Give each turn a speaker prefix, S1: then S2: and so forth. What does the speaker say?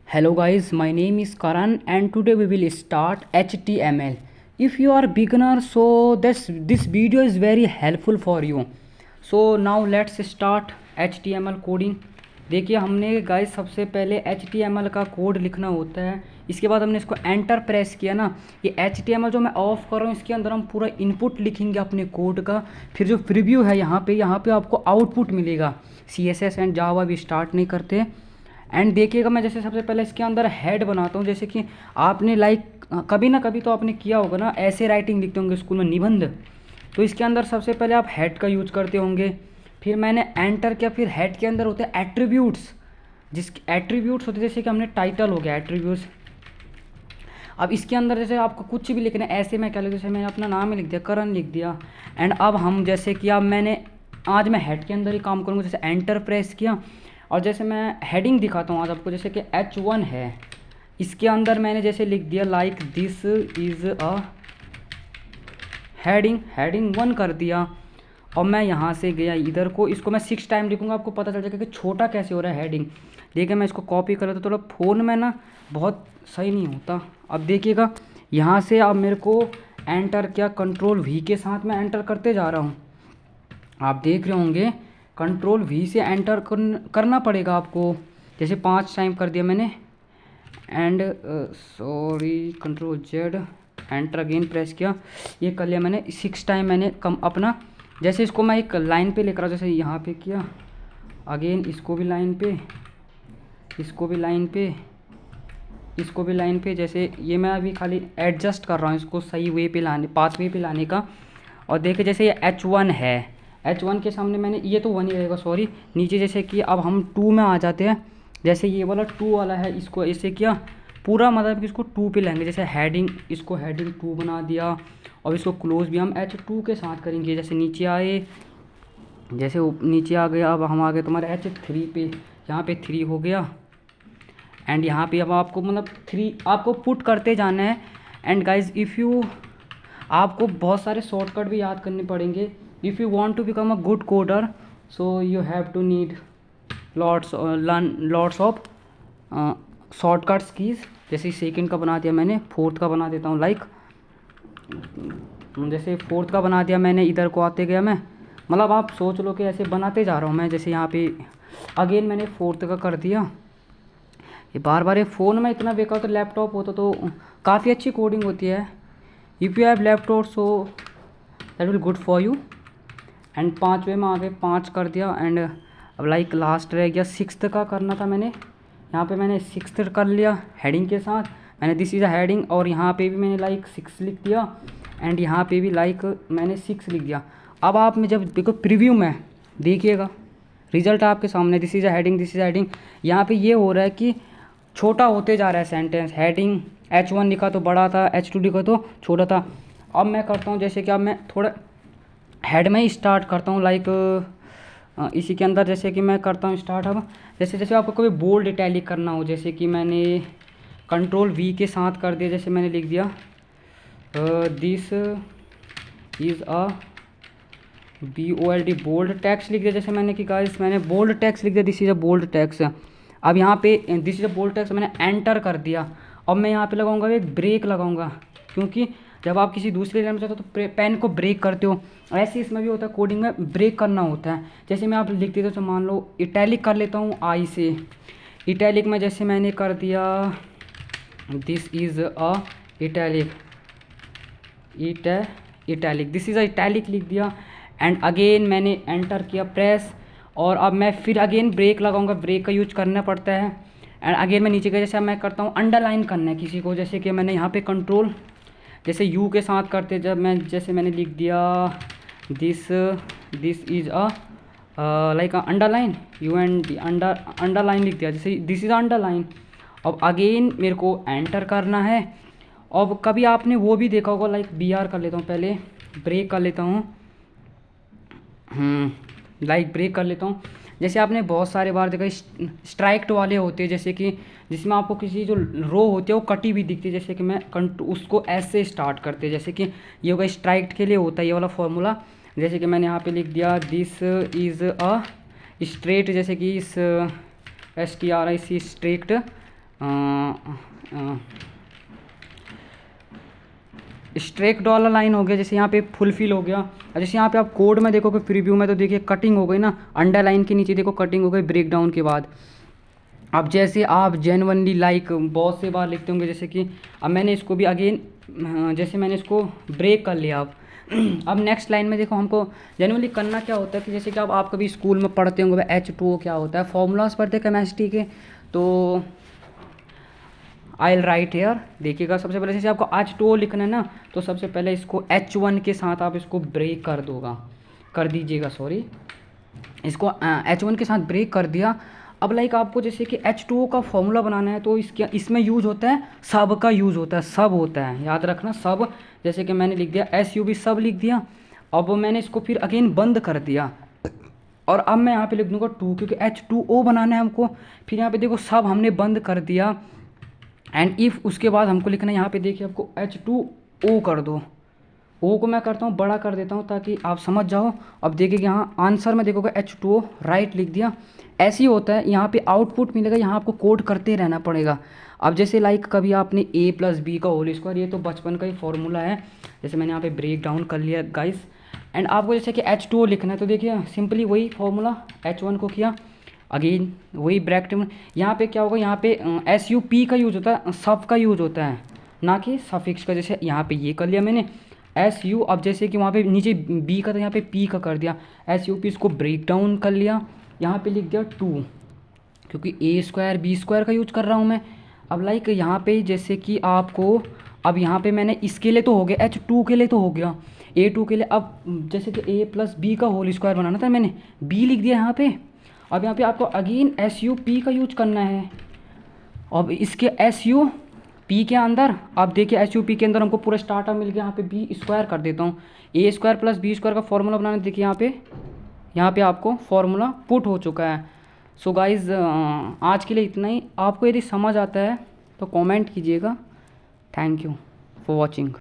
S1: Hello guys, my name is Karan and today we will start HTML. If you are beginner, so this video is very helpful for you. So now let's start HTML coding. देखिए हमने guys सबसे पहले HTML का code लिखना होता है। इसके बाद हमने इसको एंटर प्रेस किया ना, ये HTML जो मैं ऑफ कर रहा हूँ इसके अंदर हम पूरा इनपुट लिखेंगे अपने कोड का। फिर जो प्रीव्यू है यहाँ पे आपको आउटपुट मिलेगा। CSS एंड जावा भी स्टार्ट नहीं करते। एंड देखिएगा मैं जैसे सबसे पहले इसके अंदर हेड बनाता हूँ। जैसे कि आपने कभी ना कभी तो आपने किया होगा ना, ऐसे राइटिंग लिखते होंगे स्कूल में निबंध, तो इसके अंदर सबसे पहले आप हेड का यूज करते होंगे। फिर मैंने एंटर किया, फिर हेड के अंदर होते हैं एट्रीब्यूट्स, जिसके एट्रीब्यूट्स होते हैं जैसे कि हमने टाइटल हो गया एट्रीब्यूट्स। अब इसके अंदर जैसे आपको कुछ भी लिखना है, ऐसे मैं क्या लिख, जैसे मैंने अपना नाम ही लिख दिया, करण लिख दिया। एंड अब हम जैसे कि अब मैंने आज मैं हेड के अंदर ही काम करूँगा। जैसे एंटर प्रेस किया और जैसे मैं हेडिंग दिखाता हूँ आज आपको, जैसे कि H1 है, इसके अंदर मैंने जैसे लिख दिया like this is a heading 1 कर दिया। और मैं यहाँ से गया इधर को, इसको मैं 6 टाइम लिखूँगा, आपको पता चल जाएगा कि छोटा कैसे हो रहा है हेडिंग। देखिए मैं इसको कॉपी कर तो थोड़ा फ़ोन में ना बहुत सही नहीं होता। अब देखिएगा यहाँ से अब मेरे को एंटर किया, कंट्रोल V के साथ मैं एंटर करते जा रहा हूँ। आप देख रहे होंगे कंट्रोल V से एंटर करना पड़ेगा आपको। जैसे 5 टाइम कर दिया मैंने and sorry control Z enter again press किया, ये कर लिया मैंने 6 टाइम मैंने कम अपना। जैसे इसको मैं एक लाइन पे लेकर, जैसे यहाँ पे किया अगेन, इसको भी लाइन पे, इसको भी लाइन पे, इसको भी लाइन पे। जैसे ये मैं अभी खाली एडजस्ट कर रहा हूँ इसको सही वे पे लाने, पाथ वे पे लाने का। और देखिए जैसे ये H1 है, H1 के सामने मैंने, ये तो 1 ही रहेगा सॉरी, नीचे जैसे कि अब हम 2 में आ जाते हैं। जैसे ये वाला 2 वाला है, इसको ऐसे किया पूरा, मतलब कि इसको 2 पे लाएंगे। जैसे हेडिंग, इसको हेडिंग 2 बना दिया। और इसको क्लोज भी हम H2 के साथ करेंगे। जैसे नीचे आए, जैसे नीचे आ गया, अब हम आ गए तुम्हारे H3 पे, यहाँ पे 3 हो गया। एंड यहाँ पे अब आपको मतलब 3 आपको पुट करते जाना है। एंड गाइज इफ़ यू, आपको बहुत सारे शॉर्टकट भी याद करने पड़ेंगे। If you want to become a good coder, so you have to need lots of shortcuts keys. जैसे सेकंड का बना दिया मैंने, फोर्थ का बना देता हूँ लाइक, जैसे फोर्थ का बना दिया मैंने, इधर को आते गया मैं, मतलब आप सोच लो कि ऐसे बनाते जा रहा हूँ मैं। जैसे यहाँ पे अगेन मैंने फोर्थ का कर दिया। ये बार बार ये फ़ोन में इतना बेकार, तो लैपटॉप होता तो काफ़ी अच्छी कोडिंग होती है। If you have laptop so that will good for you. And 5वें में आ गए, 5 कर दिया। एंड अब लाइक लास्ट रह गया 6th का करना था मैंने। यहाँ पे मैंने 6th कर लिया हेडिंग के साथ, मैंने दिस इज़ अ हेडिंग। और यहाँ पे भी मैंने लाइक 6 लिख दिया। एंड यहाँ पे भी लाइक मैंने 6 लिख दिया। अब आप में जब देखो प्रीव्यू में देखिएगा रिजल्ट आपके सामने, this is a heading, this is a heading. यहाँ पे ये हो रहा है कि छोटा होते जा रहा है सेंटेंस। हेडिंग H1 लिखा तो बड़ा था, H2 लिखा तो छोटा था। अब मैं करता हूँ जैसे कि अब मैं थोड़ा हेड में ही स्टार्ट करता हूँ लाइक इसी के अंदर, जैसे कि मैं करता हूँ स्टार्ट। अब जैसे जैसे आपको कोई बोल्ड इटैलिक करना हो, जैसे कि मैंने कंट्रोल V के साथ कर दिया। जैसे मैंने लिख दिया this is a BOLD bold text लिख दिया। जैसे मैंने कि गाइस मैंने बोल्ड टेक्स्ट लिख दिया, this is a bold text. अब यहाँ पे this is a bold text मैंने एंटर कर दिया। अब मैं यहाँ पे लगाऊंगा एक ब्रेक लगाऊंगा, क्योंकि जब आप किसी दूसरे लाइन में जाते हो तो पेन को ब्रेक करते हो, ऐसे इसमें भी होता है, कोडिंग में ब्रेक करना होता है। जैसे मैं आप लिख देता हूँ, तो मान लो इटैलिक कर लेता हूँ आई से, इटैलिक में जैसे मैंने कर दिया this is a italic, italic, this is a italic लिख दिया। एंड अगेन मैंने एंटर किया प्रेस। और अब मैं फिर अगेन ब्रेक लगाऊंगा, ब्रेक का यूज करना पड़ता है। एंड अगेन मैं नीचे का, जैसे मैं करता हूँ अंडरलाइन करना है किसी को, जैसे कि मैंने यहाँ पे कंट्रोल जैसे यू के साथ करते, जब मैं जैसे मैंने लिख दिया this is a like underline, underline लिख दिया, जैसे दिस इज़ अंडरलाइन। अब अगेन मेरे को एंटर करना है। अब कभी आपने वो भी देखा होगा, लाइक BR कर लेता हूँ, पहले ब्रेक कर लेता हूँ, लाइक ब्रेक कर लेता हूँ। जैसे आपने बहुत सारे बार देखा स्ट्राइक्ट वाले होते हैं, जैसे कि जिसमें आपको किसी जो रो होती है वो कटी भी दिखती है। जैसे कि मैं उसको ऐसे स्टार्ट करते, जैसे कि ये होगा स्ट्राइक्ट के लिए होता है ये वाला फॉर्मूला। जैसे कि मैंने यहाँ पे लिख दिया दिस इज़ अ स्ट्रेट, जैसे कि इस STRIC स्ट्रेट स्ट्रेक्ड वाला लाइन हो गया, जैसे यहाँ पे फुलफिल हो गया। और जैसे यहाँ पे आप कोड में देखोगे, प्रीव्यू में तो देखिए कटिंग हो गई ना, अंडरलाइन के नीचे देखो कटिंग हो गई ब्रेक डाउन के बाद। अब जैसे आप जेन्युइनली लाइक बहुत से बार लिखते होंगे, जैसे कि अब मैंने इसको भी अगेन जैसे मैंने इसको ब्रेक कर लिया। अब नेक्स्ट लाइन में देखो हमको जेन्युइनली करना क्या होता है कि जैसे कि अब आप कभी स्कूल में पढ़ते होंगे H2O क्या होता है, फॉर्मूलाज पढ़ते हैं केमिस्ट्री के, तो आई विल राइट हेयर। देखिएगा सबसे पहले जैसे आपको H2O लिखना है ना, तो सबसे पहले इसको H1 के साथ आप इसको ब्रेक कर दीजिएगा, सॉरी, इसको H1 के साथ ब्रेक कर दिया। अब लाइक आपको जैसे कि H2O का फॉर्मूला बनाना है, तो इसमें यूज़ होता है सब का यूज़ होता है, सब होता है, याद रखना सब। जैसे कि मैंने लिख दिया SUB सब लिख दिया। अब मैंने इसको फिर अगेन बंद कर दिया, और अब मैं यहाँ पे लिख दूंगा 2, क्योंकि H2O बनाना है हमको। फिर यहाँ पे देखो सब हमने बंद कर दिया, एंड इफ़ उसके बाद हमको लिखना है यहाँ पे देखिए आपको H2O कर दो। ओ को मैं करता हूँ बड़ा कर देता हूँ ताकि आप समझ जाओ। अब देखिए यहाँ आंसर में देखोगे H2O राइट लिख दिया। ऐसे ही होता है, यहाँ पे आउटपुट मिलेगा, यहाँ आपको कोड करते रहना पड़ेगा। अब जैसे लाइक कभी आपने A+B का होल स्क्वायर, ये तो बचपन का ही फॉर्मूला है, जैसे मैंने यहाँ पे ब्रेक डाउन कर लिया गाइस। एंड आपको जैसे कि H2O लिखना है, तो देखिए सिंपली वही फॉर्मूला, H1 को किया, अगेन वही ब्रैकेट में। यहाँ पे क्या होगा, यहाँ पे SUP का यूज़ होता है, सब का यूज़ होता है, ना कि सफिक्स का। जैसे यहाँ पे ये कर लिया मैंने SU, अब जैसे कि वहाँ पे नीचे B का था, यहाँ पे P का कर दिया, SUP, इसको ब्रेक डाउन कर लिया, यहाँ पे लिख दिया 2, क्योंकि A² B² का यूज कर रहा हूँ मैं। अब लाइक यहाँ पे जैसे कि आपको, अब यहाँ पे मैंने इसके लिए तो हो गया, H2 के लिए तो हो गया, A2 के लिए। अब जैसे कि A+B का होल स्क्वायर बनाना था, मैंने B लिख दिया यहाँ पे। अब यहाँ पे आपको अगेन SUP का यूज करना है। अब इसके SUP के अंदर, अब देखिए SUP के अंदर हमको पूरा स्टार्टअप मिल गया, यहाँ पे B² कर देता हूँ। A² + B² का फॉर्मूला बनाना, देखिए यहाँ पे आपको फॉर्मूला पुट हो चुका है। सो गाइज़ आज के लिए इतना ही। आपको यदि समझ आता है तो कमेंट कीजिएगा। Thank you for watching.